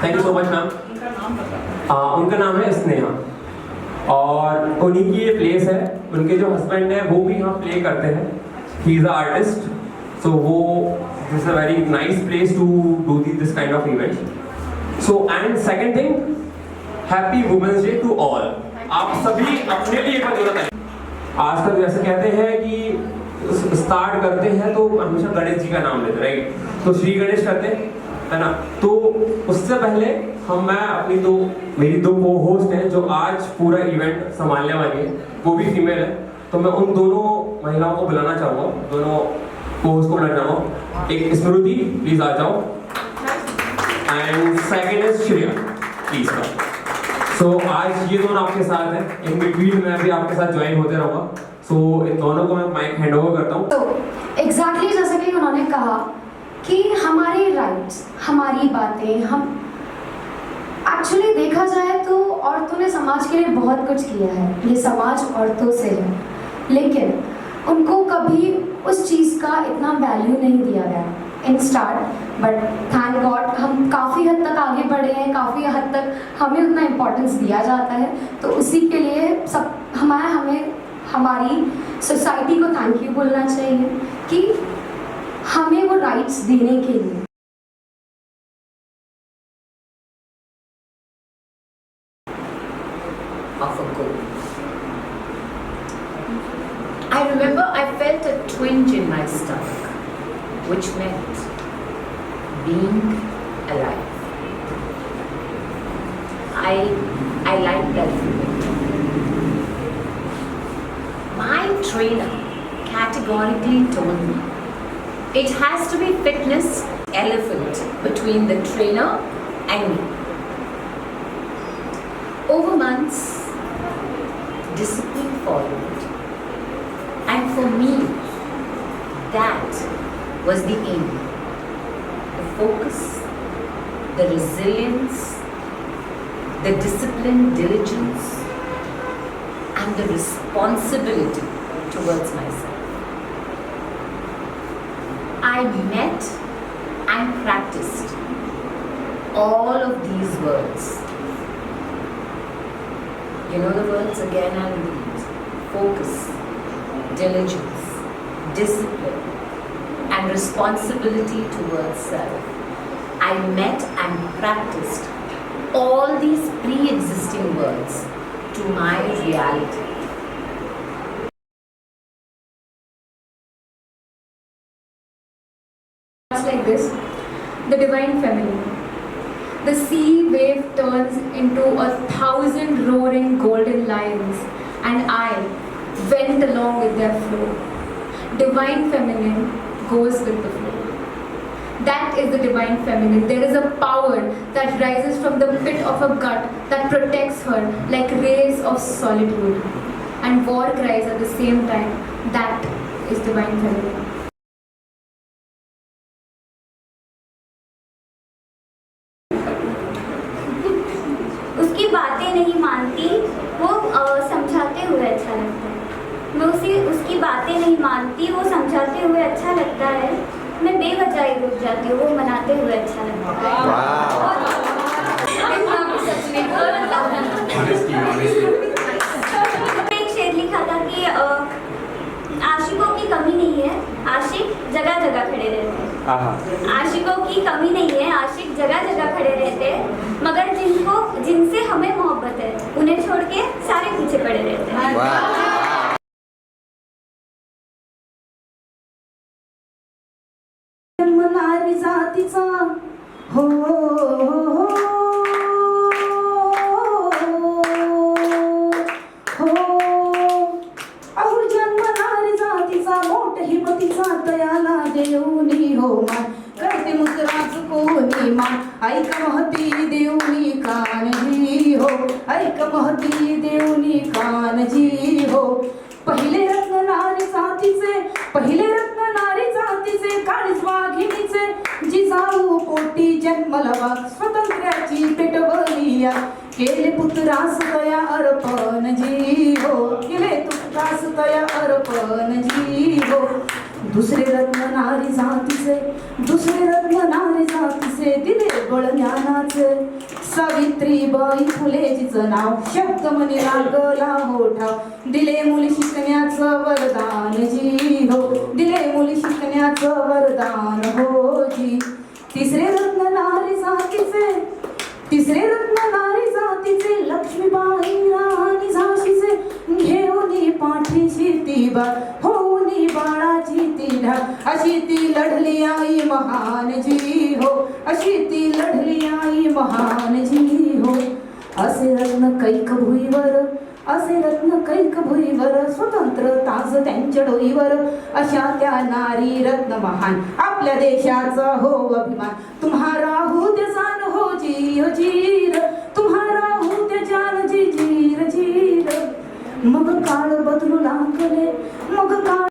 Thank you so much ma'am. उनका नाम है स्नेहा और उन्हीं की ये प्लेस है। उनके जो हस्बैंड है वो भी यहाँ प्ले करते हैं। He is a artist, so वो this a very nice place to do this kind of event. So and second thing, happy women's day to all. आप सभी अपने लिए एक बार जरूरत है। आज तक जैसे कहते हैं कि स्टार्ट करते हैं तो हमेशा गणेश जी का नाम लेते, राइट? तो श्री गणेश करते हैं, है ना? तो उससे पहले मेरी दो को होस्ट हैं जो आज पूरा इवेंट संभालने वाली है, वो भी फीमेल है। तो मैं उन दोनों महिलाओं को बुलाना चाहूँगा, दोनों को होस्ट को बुलाना चाहूँगा। एक स्मृति, प्लीज आ जाओ, and second is Shreya, please come. So आज ये दोनों आपके साथ हैं, इन बिटवीन मैं भी आपके साथ ज्वाइन होते रहूँगा। सो इन दोनों को मैं माइक हैंड ओवर करता हूँ। तो एग्जैक्टली जैसे कि उन्होंने कहा कि हमारे राइट्स, हमारी बातें, हम एक्चुअली देखा जाए तो औरतों ने समाज के लिए बहुत कुछ किया है। ये समाज औरतों से है, लेकिन उनको कभी उस चीज़ का इतना वैल्यू नहीं दिया गया in start. But thank God हम काफ़ी हद तक आगे बढ़े हैं, काफ़ी हद तक हमें उतना इम्पोर्टेंस दिया जाता है। तो उसी के लिए हमें हमारी सोसाइटी को थैंक यू बोलना चाहिए कि हमें वो राइट्स देने के लिए। Of a goal. I remember I felt a twinge in my stomach, which meant being alive. I liked that feeling. My trainer categorically told me it has to be fitness elephant between the trainer and me. Over months, discipline followed, and for me, that was the aim. The focus, the resilience, the discipline, diligence, and the responsibility towards myself. I met and practiced all of these words. You know the words again and repeat: focus, diligence, discipline, and responsibility towards self. I met and practiced all these pre-existing words to my reality. Like this, the divine feminine. The sea wave turns into 1,000 roaring golden lions, and I went along with their flow. Divine feminine goes with the flow. That is the divine feminine. There is a power that rises from the pit of her gut that protects her like rays of solitude and war cries at the same time. That is divine feminine. उसकी बातें नहीं मानती, वो समझाते हुए अच्छा लगता है। मैं उसकी बातें नहीं मानती, वो समझाते हुए अच्छा लगता है। मैं बेवजह ही रुक जाती हूँ, वो मनाते हुए अच्छा लगता है। एक शेर लिखा था कि आशिकों की कमी नहीं है, आशिक जगह जगह खड़े रहते हैं। आशिकों की कमी नहीं है, आशिक जगह जगह खड़े रहते हैं, मगर जिनसे हमें मोहब्बत है उन्हें छोड़ के सारे पीछे पड़े रहते हैं। नारी जातीचा हो जन्म नारी जातीचा मोठ हिमतीचा तयाला देऊनी हो मान करते मुद्राच कोणी मान ऐक महती देऊनी कानजी हो ऐक महती देऊनी कानजी हो पहिले रत्न नारी जातीचे काळीज वाघिणीचे जिजाऊ पोटी जन्मला वाघ स्वातंत्र्याची पेटवलिया केले पुत्रास दया अर्पण जी हो केले पुत्रास दया अर्पण जी हो दुसरे रत्न नारी नारी जातीचे दिले बळ ज्ञानाचे सावित्रीबाई फुलेजीचं नाव शब्दमणी लागला होठा दिले मुली शिकण्याचं वरदान जी हो दिले मुली शिकण्याचं वरदान हो जी तिसरे रत्न नारी जातीचे लक्ष्मीबाई राणी झाशीचे घेऊनी पाठीशी ती बाळ होऊनी बाळाची ती ढाल अशी ती लढली आई महान जी हो अशी ती लढली आई महान जी हो असे रत्न कैक भुईवर स्वतंत्र ताज त्यांच्या डोईवर अशा त्या नारी रत्न महान आपल्या देशाचा हो अभिमान तुम्हारा हो ते जान हो जीर तुम्हारा हो ते जान जीर मग काळ बदलू लागले मग काळ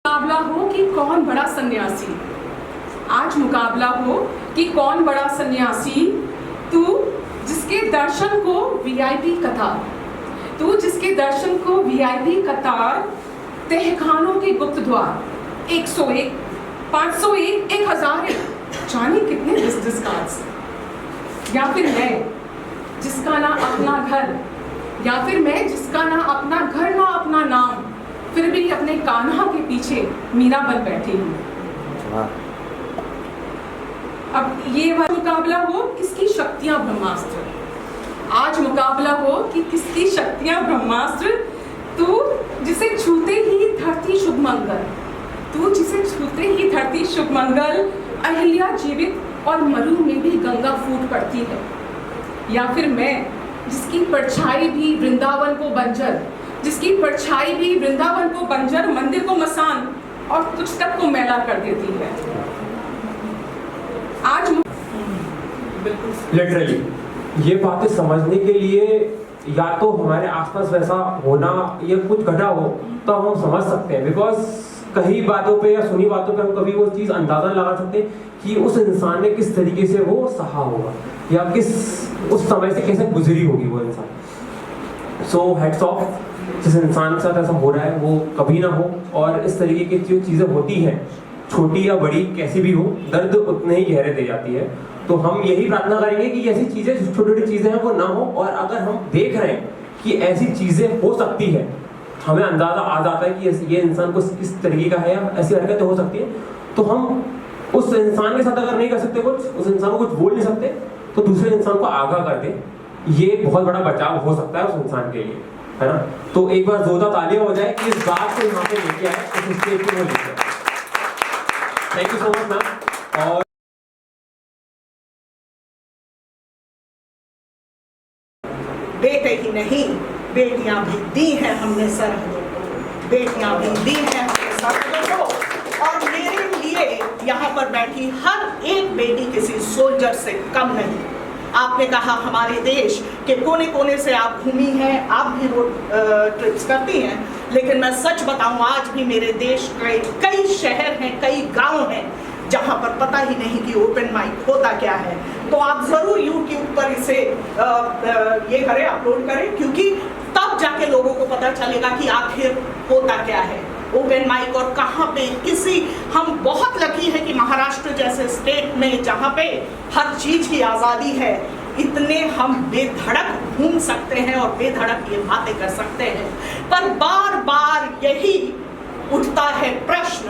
मुकाबला हो कि कौन बड़ा सन्यासी आज मुकाबला हो कि कौन बड़ा सन्यासी तू जिसके दर्शन को वीआईपी कतार तहखानों के गुप्त द्वार 101 501 1001 जाने कितने बिजनेस कार्ड्स या फिर मैं जिसका ना अपना घर या फिर मैं जिसका ना अपना घर ना अपना नाम फिर भी अपने कान्हा के पीछे मीरा बन बैठी हूँ। अब ये मुकाबला हो किसकी शक्तियां ब्रह्मास्त्र आज मुकाबला हो कि किसकी शक्तियां ब्रह्मास्त्र तू जिसे छूते ही धरती शुभ मंगल अहिल्या जीवित और मरु में भी गंगा फूट पड़ती है या फिर मैं जिसकी परछाई भी वृंदावन को बंजर मंदिर को मसान और तुझ तक को मैला कर देती है आज लिटरली ये बातें समझने के लिए या तो हमारे आसपास वैसा होना या कुछ घटा हो तो हम समझ सकते हैं बिकॉज कई बातों पे या सुनी बातों पे हम कभी वो चीज़ अंदाजा लगा सकते हैं कि उस इंसान ने किस तरीके से वो सहा होगा या किस उस समय से कैसे गुजरी होगी वो इंसान। सो हेड्स ऑफ जिस इंसान के साथ ऐसा हो रहा है वो कभी ना हो और इस तरीके की जो चीज़ें होती हैं छोटी या बड़ी कैसी भी हो दर्द उतने ही गहरे दे जाती है। तो हम यही प्रार्थना करेंगे कि ऐसी चीज़ें छोटी छोटी चीज़ें हैं वो ना हो और अगर हम देख रहे हैं कि ऐसी चीज़ें हो सकती है हमें अंदाज़ा आ जाता है कि ये इंसान को किस तरीके का है या ऐसी हरकतें हो सकती है तो हम उस इंसान के साथ अगर नहीं कर सकते कुछ उस इंसान को कुछ बोल नहीं सकते तो दूसरे इंसान को आगाह कर दें ये बहुत बड़ा बचाव हो सकता है उस इंसान के लिए है ना। तो एक बार जोरदार तालियां हो जाए कि इस बात को यहाँ पे लेके आए उस स्टेज पे वो लेके आए। Thank you so much ma'am. और बेटे ही नहीं बेटियां भी दी हैं हमने सरहदों को बेटियां भी दी हैं हमने सरहदों को और मेरे लिए यहाँ पर बैठी हर एक बेटी किसी सोल्जर से कम नहीं। आपने कहा हमारे देश के कोने कोने से आप घूमी हैं आप भी रोड ट्रिप्स करती हैं लेकिन मैं सच बताऊं आज भी मेरे देश के कई शहर हैं कई गांव हैं जहां पर पता ही नहीं कि ओपन माइक होता क्या है। तो आप जरूर YouTube पर इसे ये करें अपलोड करें क्योंकि तब जाके लोगों को पता चलेगा कि आखिर होता क्या है ओपन माइक और कहाँ पे किसी हम बहुत लकी है कि महाराष्ट्र जैसे स्टेट में जहाँ पे हर चीज की आज़ादी है इतने हम बेधड़क घूम सकते हैं और बेधड़क ये बातें कर सकते हैं। पर बार बार यही उठता है प्रश्न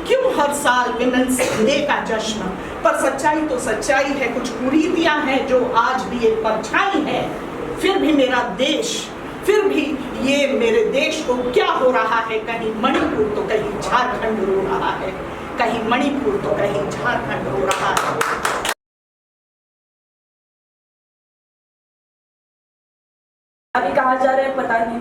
क्यों हर साल विमेंस डे का जश्न। पर सच्चाई तो सच्चाई है कुछ कुरीतियां हैं जो आज भी एक परछाई है फिर भी मेरा देश फिर भी ये मेरे देश को क्या हो रहा है कहीं मणिपुर तो कहीं झारखंड रो रहा है कहीं मणिपुर तो कहीं झारखंड रो रहा है। अभी कहाँ जा रहे हैं पता नहीं।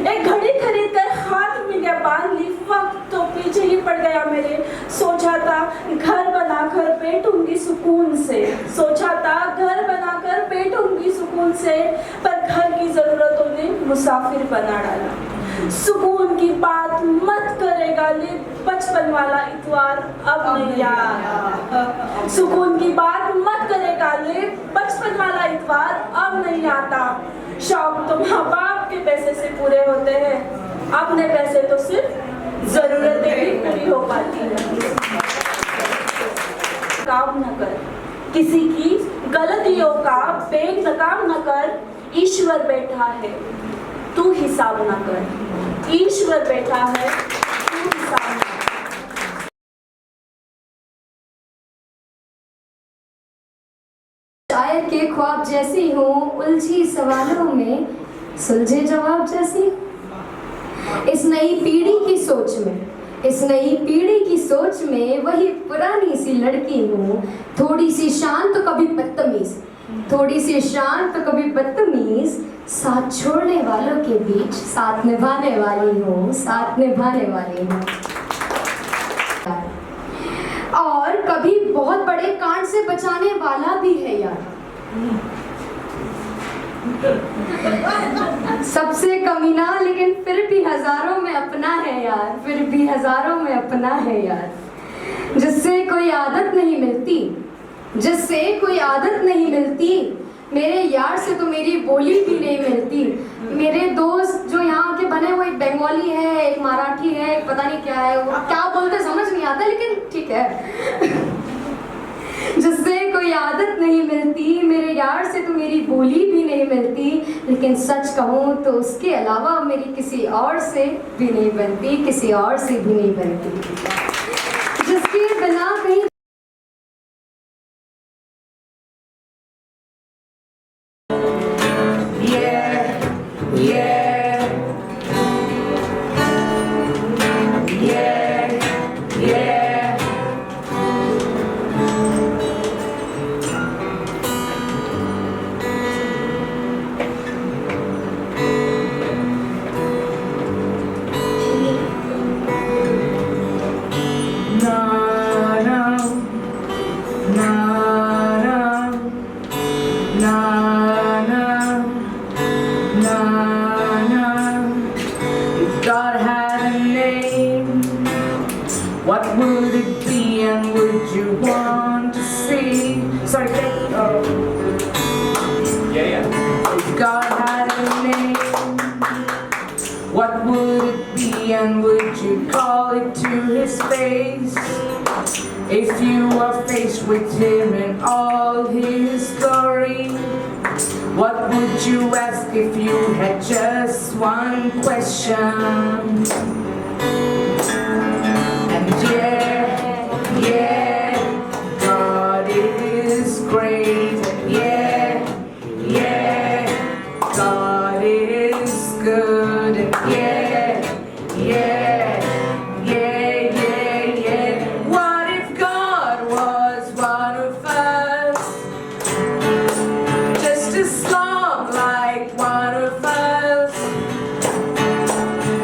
एक घड़ी खरीद कर हाथ में क्या बांध ली वक्त तो पीछे ही पड़ गया मेरे। सोचा था घर बनाकर बैठूंगी सुकून से सोचा था घर बनाकर बैठूंगी सुकून से पर घर की जरूरतों ने मुसाफिर बना डाला। सुकून की बात मत करेगा ले बचपन वाला इतवार अब नहीं आता। सुकून की बात मत करेगा ले बचपन वाला इतवार अब नहीं आता। शौक तो माँ बाप के पैसे से पूरे होते हैं अपने पैसे तो सिर्फ जरूरतें किसी की गलतियों का बेनकाम न कर, ईश्वर बैठा है तू हिसाब न कर, ईश्वर बैठा है तू हिसाब न कर। शायर के ख्वाब जैसी हूँ, उलझी सवालों में सुलझे जवाब जैसी। इस नई पीढ़ी की सोच में, इस नई पीढ़ी की सोच में वही पुरानी सी लड़की हूँ, थोड़ी सी शांत तो कभी बदतमीज, थोड़ी सी शांत तो कभी बदतमीज, साथ छोड़ने वालों के बीच साथ निभाने वाली हूँ, साथ निभाने वाली हूँ। और कभी बहुत बड़े कांड से बचाने वाला भी है यार। सबसे कमीना लेकिन फिर भी हजारों में अपना है यार, फिर भी हजारों में अपना है यार। जिससे कोई आदत नहीं मिलती, जिससे कोई आदत नहीं मिलती, मेरे यार से तो मेरी बोली भी नहीं मिलती। मेरे दोस्त जो यहाँ के बने वो एक बंगाली है, एक मराठी है, एक पता नहीं क्या है, वो क्या बोलते समझ नहीं आता लेकिन ठीक है। जिससे कोई आदत नहीं मिलती, मेरे यार से तो मेरी बोली भी नहीं मिलती, लेकिन सच कहूँ तो उसके अलावा मेरी किसी और से भी नहीं बनती, किसी और से भी नहीं बनती। जिसके बिना कहीं God had a name, what would it be and would you want to see? Sorry, If God had a name, what would it be and would you call it to his face? If you are faced with him in all his glory, what would you ask if you had just one question? And yeah, God is great. And yeah, God is good. And yeah. What if God was one of us? Just a slob like one of us,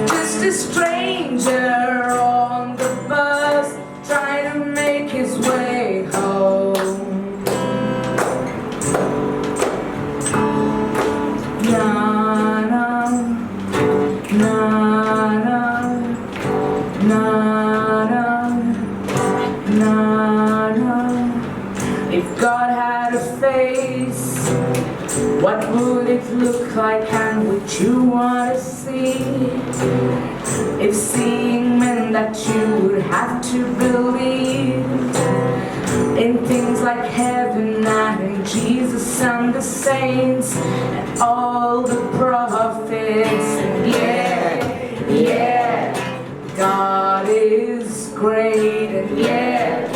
just a stranger on the bus, trying to make his way home. Na na na na na na na. If God had a face, what would it look like and would you want to see? If seeing meant that you would have to believe in things like heaven and in Jesus and the saints and all the prophets. And yeah, God is great. And yeah,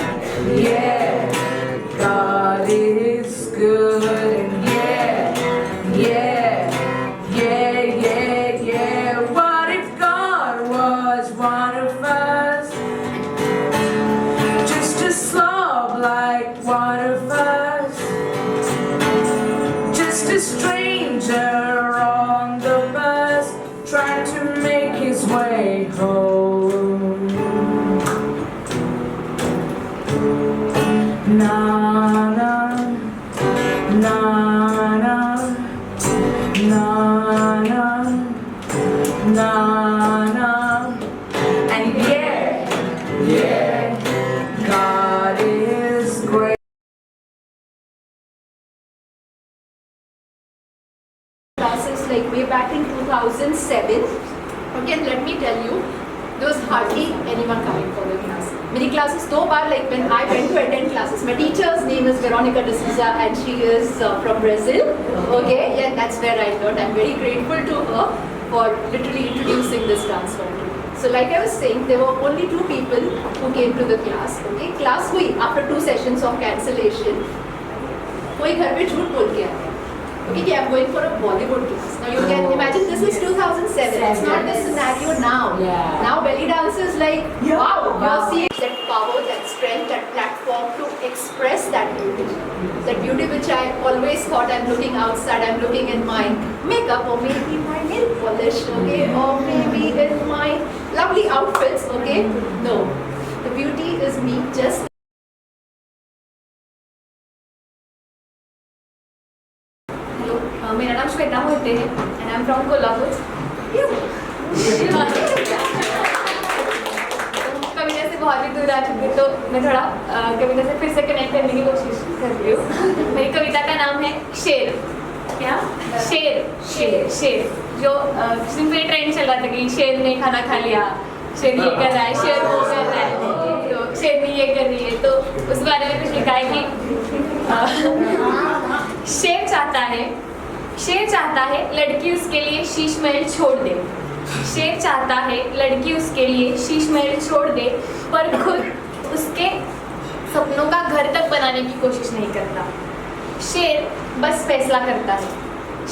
God is good. And yeah. What if God was one of us? Just a slob like one of us, just a stranger on the bus, trying to make his way home. Na na na na na na, and yeah, God is great. Classes like way back in 2007. Again, let me tell you, there was hardly anyone coming for the class. मेरी classes 2 bar like when I went to attend classes. My teacher's name is Veronica D'Souza and she is from Brazil. Okay, yeah, that's where I learned. I'm very grateful to her for literally introducing this dance form to me. So like I was saying, there were only 2 people who came to the class. Okay, class हुई after 2 sessions of cancellation. कोई घर पे झूठ बोल के आया. Okay, I'm going for a Bollywood class. Now you can imagine this is 2007. It's not the scenario now. Yeah. Now belly dance is like, wow, you're seeing that power, that strength, that platform to express that beauty. That beauty which I always thought I'm looking outside, I'm looking in my makeup or maybe my nail polish, okay, or maybe in my lovely outfits, okay. No, the beauty is me just. मेरा नाम श्वेता मोहिते है and I am from Kolhapur. कविता से बहुत ही दूर आ चुकी तो मैं थोड़ा कविता से फिर से कनेक्ट करने की कोशिश कर रही हूँ. मेरी कविता का नाम है शेर. क्या? शेर. शेर. शेर. जो सिंपली ट्रेंड चल रहा था कि शेर ने खाना खा लिया, शेर ये कर रहा है, शेर वो कर रहा है, तो शेर ने ये कर रही है. तो उस बारे में कुछ लिखा है कि शेर चाहता है लड़की उसके लिए शीश महल छोड़ दे. शेर चाहता है लड़की उसके लिए शीश महल छोड़ दे, पर खुद उसके सपनों का घर तक बनाने की कोशिश नहीं करता. शेर बस फैसला करता है.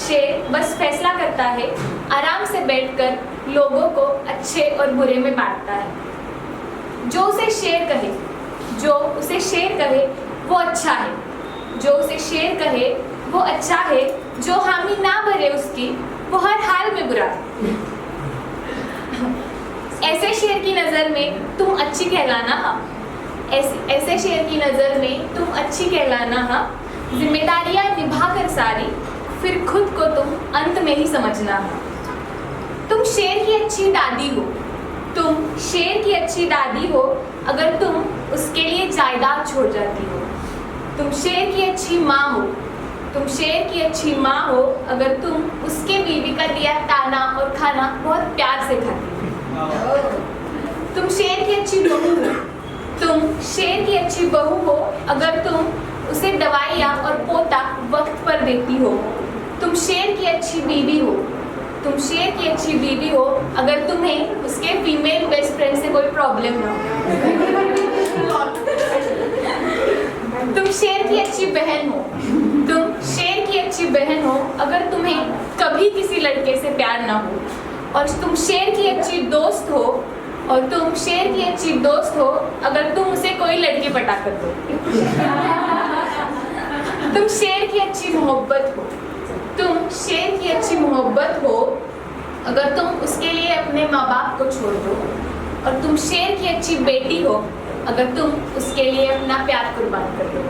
शेर बस फैसला करता है, आराम से बैठकर लोगों को अच्छे और बुरे में बांटता है. जो उसे शेर कहे वो अच्छा है. जो उसे शेर कहे वो अच्छा है. जो हामी ना भरे उसकी वो हर हाल में बुरा है. ऐसे शेर की नज़र में तुम अच्छी कहलाना हा. ऐसे शेर की नज़र में तुम अच्छी कहलाना हा. जिम्मेदारियां निभा कर सारी फिर खुद को तुम अंत में ही समझना हा. तुम शेर की अच्छी दादी हो. तुम शेर की अच्छी दादी हो अगर तुम उसके लिए जायदाद छोड़ जाती हो. तुम शेर की अच्छी माँ हो. तुम शेर की अच्छी माँ हो अगर तुम उसके बीवी का दिया ताना और खाना बहुत प्यार से खाती हो. तुम शेर की अच्छी बहू हो. तुम शेर की अच्छी बहू हो अगर तुम उसे दवाइयाँ और पोता वक्त पर देती हो. तुम शेर की अच्छी बीवी हो. तुम शेर की अच्छी बीवी हो अगर तुम्हें उसके फीमेल बेस्ट फ्रेंड से कोई प्रॉब्लम ना हो. तुम शेर की अच्छी बहन हो. तुम शेर की अच्छी बहन हो अगर तुम्हें कभी किसी लड़के से प्यार ना हो. और तुम शेर की अच्छी दोस्त हो. और तुम शेर की अच्छी दोस्त हो अगर तुम उसे कोई लड़की पटा कर दो. तुम शेर की अच्छी मोहब्बत हो. तुम शेर की अच्छी मोहब्बत हो अगर तुम उसके लिए अपने माँ बाप को छोड़ दो. और तुम शेर की अच्छी बेटी हो अगर तुम उसके लिए अपना प्यार कुर्बान कर दो.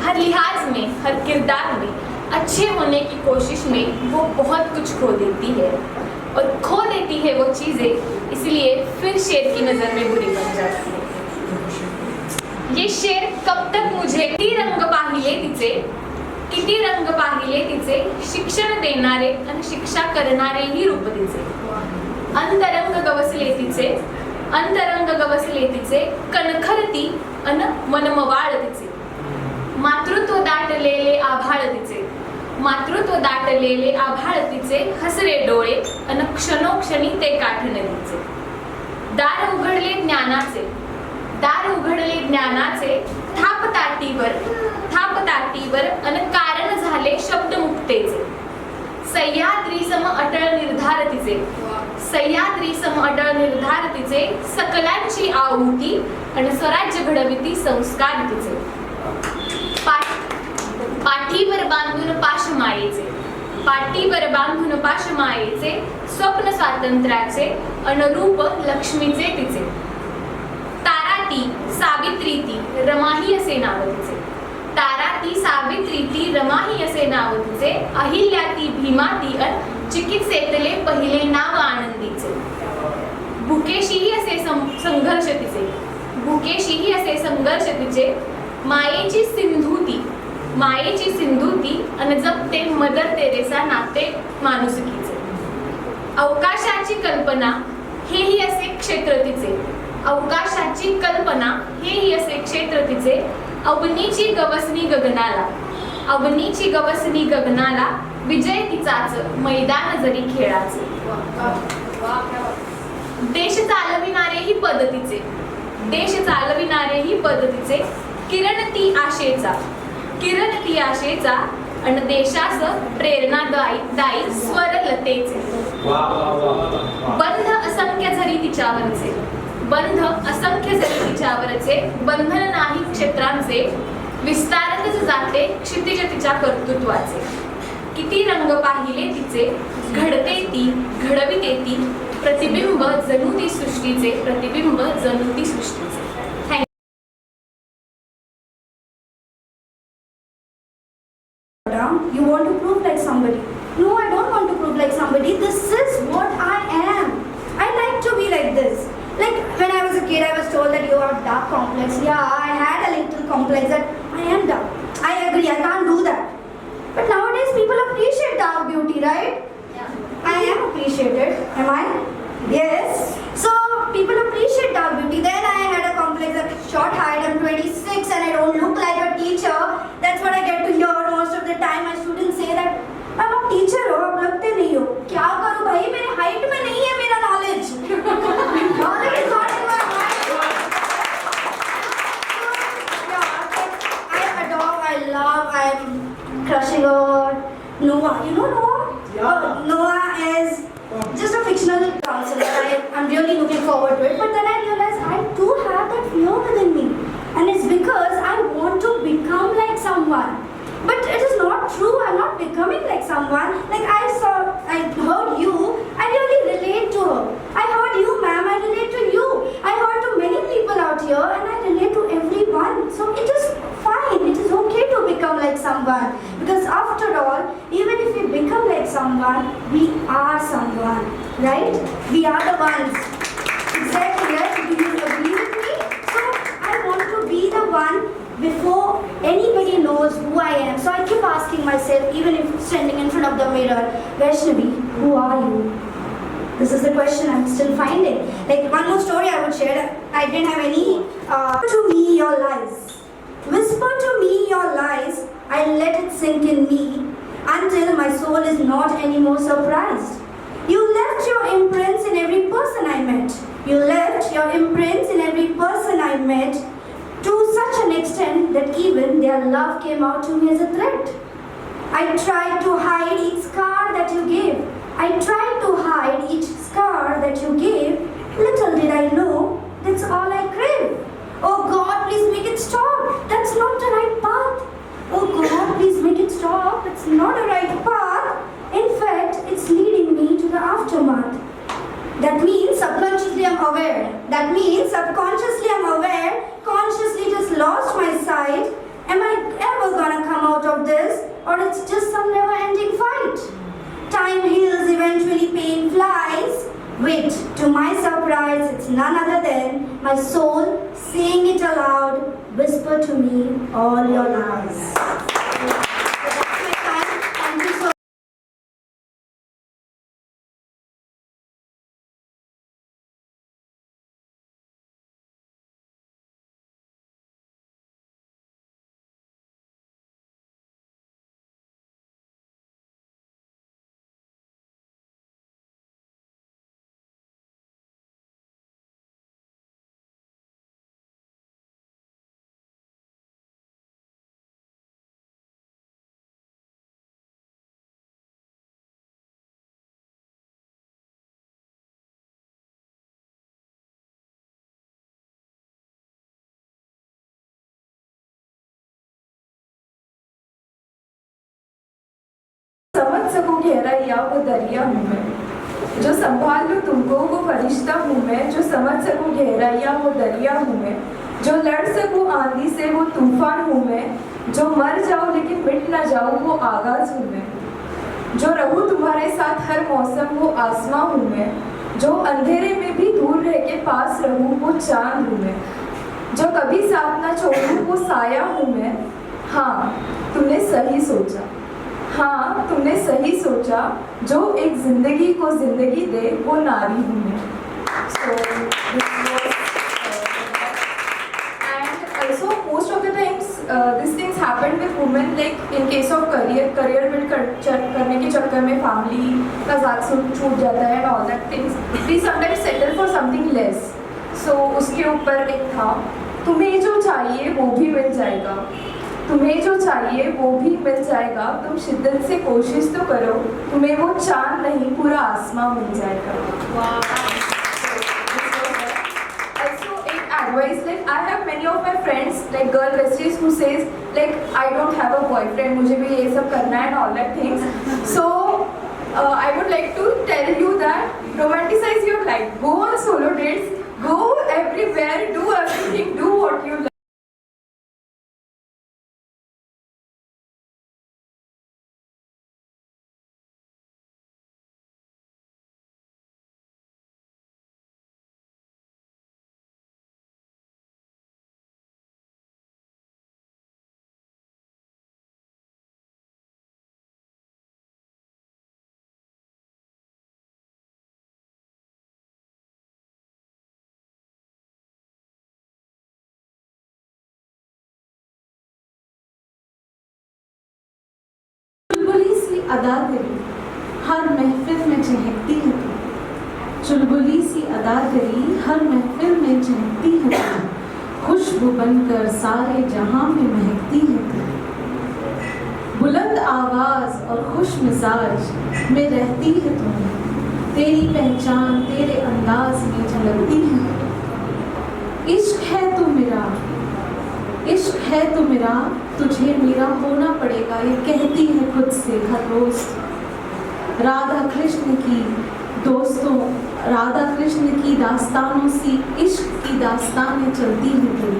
हर लिहाज में, हर किरदार में अच्छे होने की कोशिश में वो बहुत कुछ खो देती है. और खो देती है वो चीज़ें, इसलिए फिर शेर की नज़र में बुरी बन जाती है. ये शेर कब तक मुझे किती रंग पाहिले तिचे शिक्षण देणारे आणि शिक्षा करणारेही रूप तिचे. अंतरंग गवसले तिचे कणखरती अन मनमवाळ तिचे. मातृत्व दाटलेले आभाळ तिचे हसरे डोळे अन क्षणोक्षणी ते काठण तिचे. दार उघडले ज्ञानाचे थाप ताटीवर अन कारण झाले शब्दमुक्तेचे. सह्याद्री सम अटळ निर्धार तिचे सकलांची आहुती आणि स्वराज्य घडविती संस्कार तिचे. पाठीवर बांधून पाश मायेचे स्वप्न स्वातंत्र्याचे अनुरूप लक्ष्मीचे तिचे. ताराती सावित्री ती रमाही असे नाव तिचे. अहिल्याती भीमाती अन चिकित्सेतले पहिले नाव आनंदीचे. भुकेशीही असे संघर्ष तिचे. मायेची सिंधुती अन जपते मदर तेरेसा नाते माणुसकीचे. अवकाशाची कल्पना हेही असे क्षेत्र तिचे. अवकाशाची कल्पना हेही असे क्षेत्र तिचे. अवनीची गवसणी गगनाला, अवनीची गवसणी गगनाला, विजय तिचाच मैदान जरी खेळाचे. देश चालविणारेही पद्धतीचे, देश चालविणारेही पद्धतीचे, किरण ती आशेचा, किरण ती आशेचा, आणि देशास प्रेरणादायी स्वरलतेचे. बंध असंख्य जरी तिच्यावरचे, बंध असंख्य जरी तिच्यावरचे, बंधन नाही क्षेत्रांचे, विस्तारतच जाते क्षितिज तिच्या कर्तृत्वाचे. किती रंग पाहिले तिचे, घडते ती घडविते ती, प्रतिबिंब जणू ती सृष्टीचे, प्रतिबिंब जणू ती सृष्टीचे. You want to prove like somebody. No, I don't want to prove like somebody. This is what I am. I like to be like this. Like when I was a kid, I was told that you have dark complex. Yeah, I had a little complex that I am dark. I agree, I can't do that. But nowadays people appreciate dark beauty, right? Yeah. I am appreciated, am I? Yes. So people appreciate dark beauty. Then I had a complex of short height. I'm 26 and I don't look like a teacher. That's what I get to hear most of the time. My students say that, "ma'am आप teacher हो, आप लगते नहीं हो." क्या करूँ भाई, मेरे हाइट में नहीं है मेरा knowledge. Knowledge is not in my mind. Yeah, I adore, I love, I'm crushing on Noah. You know Noah? Yeah. Noah is just a fictional counselor. I'm really looking forward to it. But then I realized I too have that fear within me. And it's because I want to become like someone. But it is not true. I'm not becoming like someone. Like I heard you. I really relate to her. I heard you, ma'am. I relate to you. I heard to many people out here, and I relate to everyone. So it is fine. It is okay to become like someone. Because after all, even if we become like someone, we are someone, right? We are the ones. Exactly. Right? Do you agree with me? So I want to be the one before anybody knows who I am. So I keep asking myself, even if standing in front of the mirror, Vaishnavi, who are you? This is the question I'm still finding. Like one more story I would share. I didn't have any. To me your lies. Whisper to me your lies. I let it sink in me until my soul is not anymore surprised. You left your imprints in every person I met. You left your imprints in every person I met. To such an extent that even their love came out to me as a threat. I tried to hide each scar that you gave. I tried to hide each scar that you gave. Little did I know, that's all I crave. Oh God, please make it stop. That's not the right path. Oh God, please make it stop. It's not a right path. In fact, it's leading me to the aftermath. That means subconsciously I'm aware. That means subconsciously I'm aware. Consciously just lost my sight. Am I ever gonna come out of this? Or it's just some never-ending fight? Time heals, eventually pain flies. Wait, to my surprise, it's none other than my soul saying it aloud. Whisper to me all your lies. Thank you so much. समझ सकूं गहराइयाँ वो दरिया हूँ मैं, जो संभाल लूँ तुमको वो फरिश्ता हूँ मैं, जो समझ सकूं गहराइयाँ वो दरिया हूँ मैं, जो लड़ सकूं आंधी से वो तूफान हूँ मैं, जो मर जाऊँ लेकिन मिट ना जाऊँ वो आगाज हूँ मैं, जो रहूँ तुम्हारे साथ हर मौसम वो आसमां हूँ मैं, जो अंधेरे में भी दूर रह के पास रहूँ वो चांद हूँ मैं, जो कभी साथ ना छोड़ूँ वो साया हूँ मैं। हाँ तुमने सही सोचा, हाँ तुमने सही सोचा, जो एक जिंदगी को जिंदगी दे वो नारी हूँ मैं। So this was career build करने के चक्कर में फैमिली का साथ छूट जाता है, all that things we sometimes settle for something less. So उसके ऊपर एक था, तुम्हें जो चाहिए वो भी मिल जाएगा, तुम्हें जो चाहिए वो भी मिल जाएगा, तुम शिद्दत से कोशिश तो करो, तुम्हें वो चांद नहीं पूरा आसमां मिल जाएगा। Advice, like I have many of my friends, like girl besties who says like I don't have a boyfriend, मुझे भी ये सब करना है and all that things. So I would like to tell you that romanticize your life, go on solo dates, go everywhere, do everything, do what you like. चुलबुली सी अदा तेरी हर महफिल में चहकती है तू, चुलबुली सी अदा तेरी हर महफिल में चहकती है तू, खुशबू बनकर सारे जहां में महकती है तू, बुलंद आवाज और खुश मिजाज में रहती है तू, तेरी पहचान तेरे अंदाज में झलकती है। इश्क है तू मेरा, इश्क है तो मेरा, तुझे मेरा होना पड़ेगा, ये कहती है खुद से हर रोज। राधा कृष्ण की दोस्तों, राधा कृष्ण की दास्तानों सी इश्क की दास्तानें चलती हैं तेरी,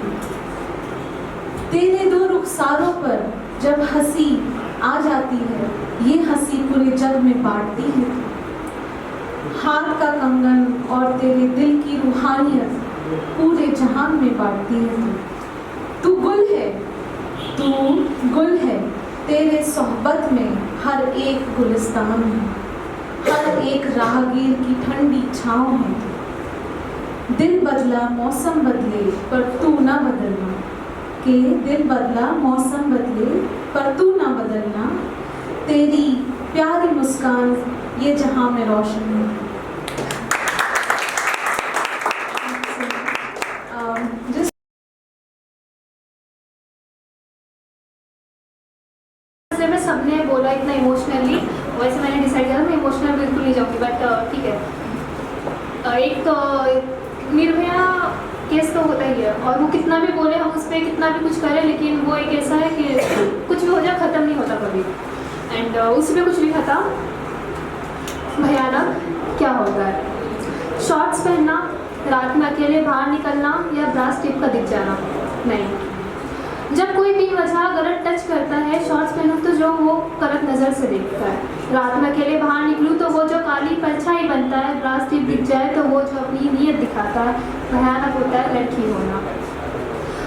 तेरे दो रुखसारों पर जब हंसी आ जाती है, ये हंसी पूरे जग में बांटती है। हाथ का कंगन और तेरे दिल की रूहानियत पूरे जहान में बांटती है। तू गुल है, तू गुल है, तेरे सोहबत में हर एक गुलिस्तान है, हर एक राहगीर की ठंडी छाँव है। दिल बदला मौसम बदले पर तू ना बदलना, कि दिल बदला मौसम बदले पर तू ना बदलना, तेरी प्यारी मुस्कान ये जहां में रोशन है। में सबने बोला इतना इमोशनली, वैसे मैंने डिसाइड किया मैं इमोशनल बिल्कुल नहीं जाऊँगी, बट ठीक है। एक तो निर्भया केस तो होता ही है, और वो कितना भी बोले, हम उस पर कितना भी कुछ करें, लेकिन वो एक ऐसा है कि कुछ भी हो जाए ख़त्म नहीं होता कभी। एंड उसमें कुछ लिखा था, भयानक क्या होता है, शॉर्ट्स पहनना, रात में अकेले बाहर निकलना या ब्रास टिप का दिख जाना। नहीं, जब कोई भी वजह गलत टच करता है, शॉर्ट्स पहनूँ तो जो वो गलत नज़र से देखता है, रात में अकेले बाहर निकलूँ तो वो जो काली परछाई बनता है, ब्रास टिप दिख जाए तो वो जो अपनी नीयत दिखाता है। भयानक होता है लड़की होना।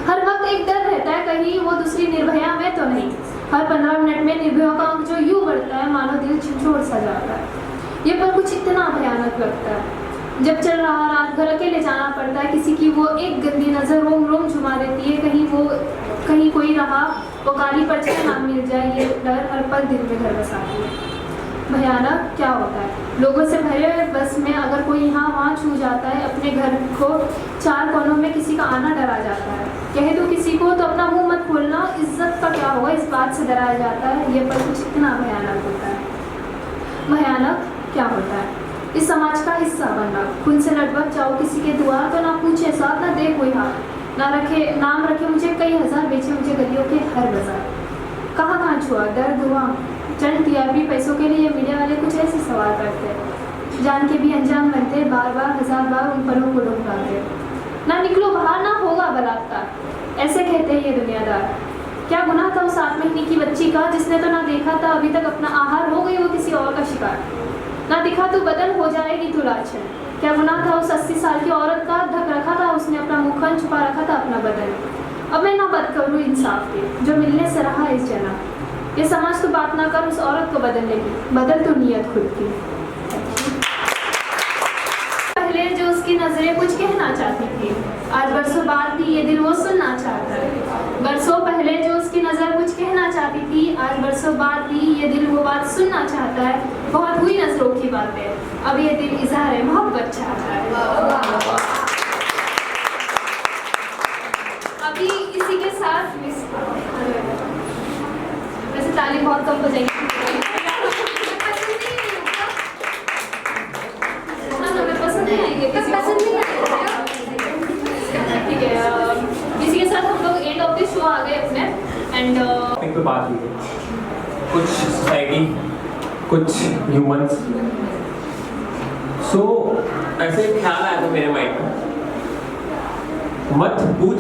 हर वक्त एक डर रहता है कहीं वो दूसरी निर्भया में तो नहीं। हर 15 मिनट में निर्भया का अंक जो यूँ बढ़ता है मानो दिल छिछोड़ सा जाता है। ये पर कुछ इतना भयानक लगता है जब चल रहा रात भर अकेले जाना पड़ता है, किसी की वो एक गंदी नज़र रोम रोम झुमा देती है, कहीं कोई रहा वो काली परछाई ना मिल जाए, ये डर हर पल दिल में घर बसाती है। भयानक क्या होता है, लोगों से भरे हुए बस में अगर कोई यहाँ वहाँ छू जाता है, अपने घर को 4 कोनों में किसी का आना डरा जाता है, कह दो किसी को तो अपना मुंह मत खोलना, इज्जत का क्या होगा इस बात से डराया जाता है। ये पर कुछ इतना भयानक होता है। भयानक क्या होता है, इस समाज का हिस्सा बनना, खुद से लटक जाओ किसी के द्वार तो ना पूछे साथ ना दे कोई हाथ, ना रखे नाम रखे मुझे कई हजार, बेचे मुझे गलियों के हर बाजार, कहाँ छुआ दर्द हुआ चंद टीआरपी पैसों के लिए मीडिया वाले कुछ ऐसे सवाल करते हैं, जान के भी अनजान बनते, बार बार 1000 बार उन पलों को डुबलाते, ना निकलो बाहर ना होगा बलात्कार, ऐसे कहते हैं ये दुनियादार। क्या गुनाह था उस 8 महीने की बच्ची का जिसने तो ना देखा था अभी तक अपना आहार, हो गई वो किसी और का शिकार, ना दिखा तो बदल हो जाएगी तू लाचार। क्या गुनाह था उस 80 साल की औरत का, ढक रखा था उसने अपना मुखन, छुपा रखा था अपना बदन। अब मैं ना बात करूँ इंसाफ की जो मिलने से रहा इस जन्म, ये समाज तो बात ना कर उस औरत को बदलने की, बदल तो नियत खुद की। पहले जो उसकी नजरें कुछ कहना चाहती थी, आज बरसों बाद भी ये दिल वो सुनना चाहता है। बरसों पहले जो उसकी नजर कुछ कहना चाहती थी, आज बरसों सो बात भी ये दिल वो बात सुनना चाहता है, बहुत हुई नजरों की बातें, अब ये दिल इजहार है मोहब्बत चाहता है। अभी इसी के साथ वैसे ताली बहुत कम बजाएंगे, पसंद नहीं आएंगे, पसंद नहीं आएंगे। ठीक है, इसी के साथ हम लोग एंड ऑफ द शो आ गए अपने एंड टॉपिक पे बात हुई है, कुछ सोसाइटी, कुछ ह्यूमंस। सो ऐसे एक ख्याल आया था मेरे माइंड में, मत पूछ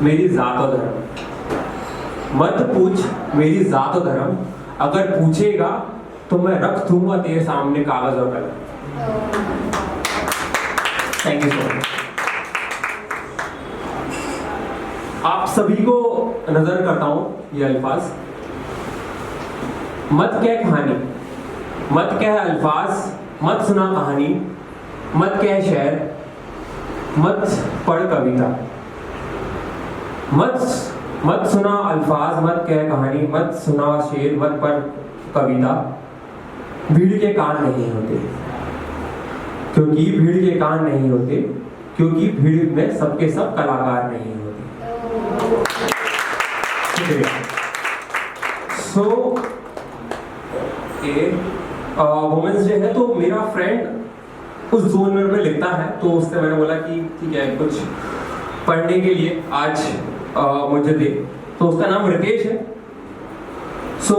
मेरी जात और धर्म, मत पूछ मेरी जात और धर्म, अगर पूछेगा तो मैं रख दूंगा तेरे सामने कागज और कलम। Thank you so much. आप सभी को नजर करता हूं ये अल्फाज, मत कह कहानी, मत कह अल्फाज, मत सुना कहानी, मत कह शेर, मत पढ़ कविता, मत सुना अल्फाज, मत कह कहानी, मत सुना शेर, मत पढ़ कविता। भीड़ के कान नहीं होते, क्योंकि भीड़ के कान नहीं होते, क्योंकि भीड़ में सबके सब कलाकार नहीं होते। सो वुमेन्स डे है तो मेरा फ्रेंड उस जोन में लिखता है, तो उससे मैंने बोला कि ठीक है कुछ पढ़ने के लिए आज मुझे दे। तो उसका नाम रितेश है। सो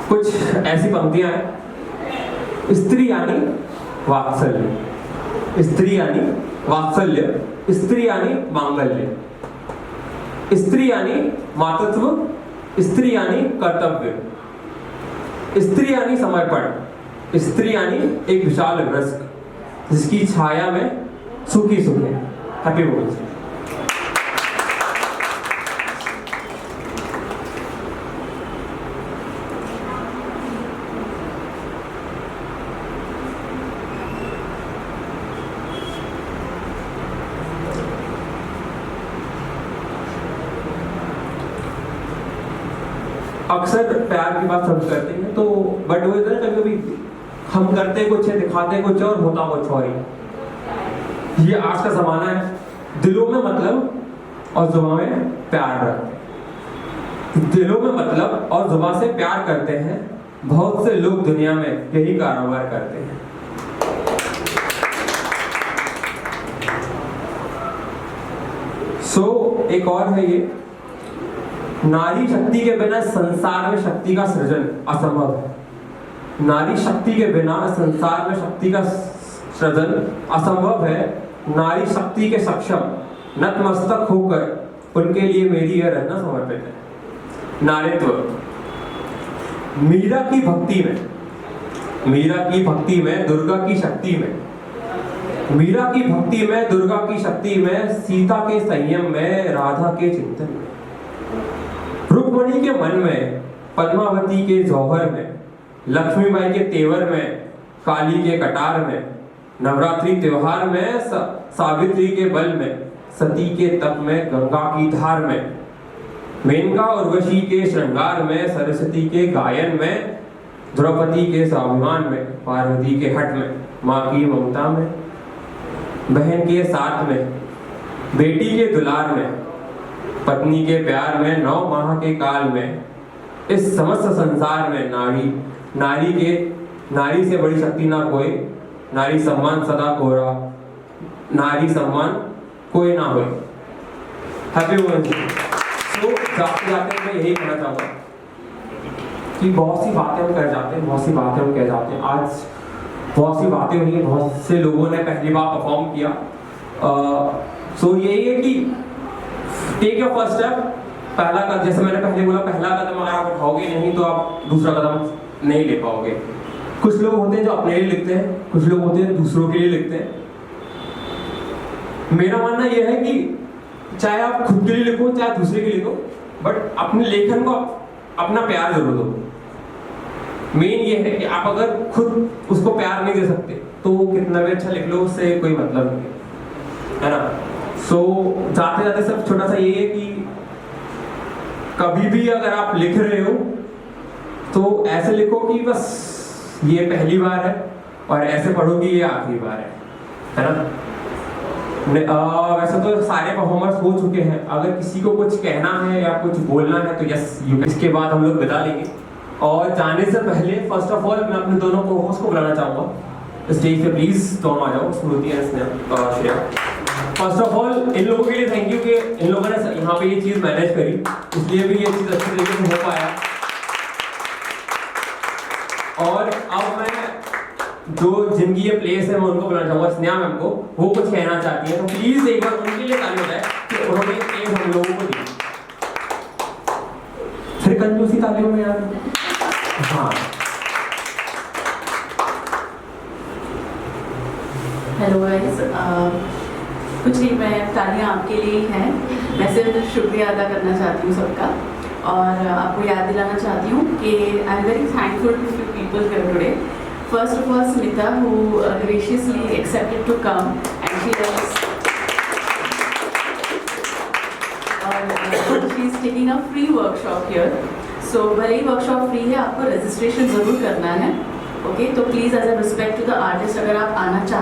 कुछ ऐसी पंक्तियां हैं, स्त्री यानी वात्सल्य, स्त्री यानी वात्सल्य, स्त्री यानी मांगल्य, स्त्री यानी मातृत्व, स्त्री यानी कर्तव्य, स्त्री यानी समर्पण, स्त्री यानी एक विशाल वृक्ष जिसकी छाया में सूखी सूखे। Happy women's day. अक्सर प्यार की बात सब करते हैं, तो बट वो इधर कभी कभी हम करते कुछ है, दिखाते कुछ और होता कुछ और ही। ये आज का जमाना है, दिलों में मतलब और जुबान में प्यार रख, दिलों में मतलब और जुबान से प्यार करते हैं, बहुत से लोग दुनिया में यही कारोबार करते हैं। सो एक और है ये, नारी शक्ति के बिना संसार में शक्ति का सृजन असंभव है। नारी शक्ति के बिना संसार में शक्ति का सृजन असंभव है। नारी शक्ति के सक्षम नतमस्तक होकर उनके लिए मेरी यह रहना समर्पित है। नारीत्व, मीरा की भक्ति में, मीरा की भक्ति में, दुर्गा की शक्ति में, मीरा की भक्ति में, दुर्गा की शक्ति में, सीता के संयम में, राधा के चिंतन में, रुक्मणी के मन में, पद्मावती के जौहर में, लक्ष्मीबाई के तेवर में, काली के कटार में, नवरात्रि त्योहार में, सावित्री के बल में, सती के तप में, गंगा की धार में, मेनका उर्वशी के श्रृंगार में, सरस्वती के गायन में, द्रौपदी के स्वाभिमान में, पार्वती के हट में, माँ की ममता में, बहन के साथ में, बेटी के दुलार में, पत्नी के प्यार में, 9 माह के काल में, इस समस्त संसार में नारी से बड़ी शक्ति ना कोई, नारी सम्मान सदा कोरा, नारी सम्मान कोई ना होए। Happy women's day. तो जाते जाते मैं यही कहना चाहूँगा कि बहुत सी बातें हम कर जाते हैं, बहुत सी बातें हम कह जाते हैं। आज बहुत सी बातें हुई, बहुत से लोगों ने पहली बार परफॉर्म किया। सो यही है कि टेक योर फर्स्ट स्टेप। पहला कदम, जैसे मैंने पहले बोला, पहला कदम अगर आप उठाओगे नहीं तो आप दूसरा कदम नहीं ले पाओगे। कुछ लोग होते हैं जो अपने लिए लिखते हैं, कुछ लोग होते हैं दूसरों के लिए लिखते हैं। मेरा मानना यह है कि चाहे आप खुद के लिए लिखो चाहे दूसरे के लिए लिखो, बट अपने लेखन को अपना प्यार जरूर दो। मेन ये है कि आप अगर खुद उसको प्यार नहीं दे सकते तो वो कितना भी अच्छा लिख लो, उससे कोई मतलब नहीं है ना। सो जाते जाते सब छोटा सा ये है कि कभी भी अगर आप लिख रहे हो तो ऐसे लिखो कि बस ये पहली बार है, और ऐसे पढ़ो कि ये आखिरी बार है ना। वैसे तो सारे परफॉर्मर्स हो चुके हैं, अगर किसी को कुछ कहना है या कुछ बोलना है तो यस इसके बाद हम लोग विदा लेंगे। और जाने से पहले फर्स्ट ऑफ ऑल मैं अपने दोनों को होस्ट को बुलाना चाहूँगा स्टेज पे, प्लीज दोनों आ जाओ, Smriti and Shreya. First of all इन लोगों के लिए थैंक यू कि इन लोगों ने यहाँ पे ये चीज़ मैनेज करी, इसलिए भी ये चीज़ अच्छी तरीके से हो पाया। और अब मैं जो जिनकी ये प्लेस है मैं उनको बुलाना चाहूँगा, स्नेहा मैम को, वो कुछ कहना चाहती है, तो प्लीज एक बार उनके लिए ताली हो जाए कि उन्होंने प्लेस हम लोगों को दी। फिर कंजूसी तालियों में यार। हाँ हेलो गाइस, कुछ नहीं, मैं तालियां आपके लिए ही हैं। मैं सिर्फ शुक्रिया अदा करना चाहती हूँ सबका, और आपको याद दिलाना चाहती हूँ कि I am very thankful to few people here today. First of all, Smita, who graciously accepted to come, and she is taking a free workshop here. So भले ही workshop free है, आपको registration जरूर करना है, okay? तो please as a respect to the artist, अगर आप आना चाहते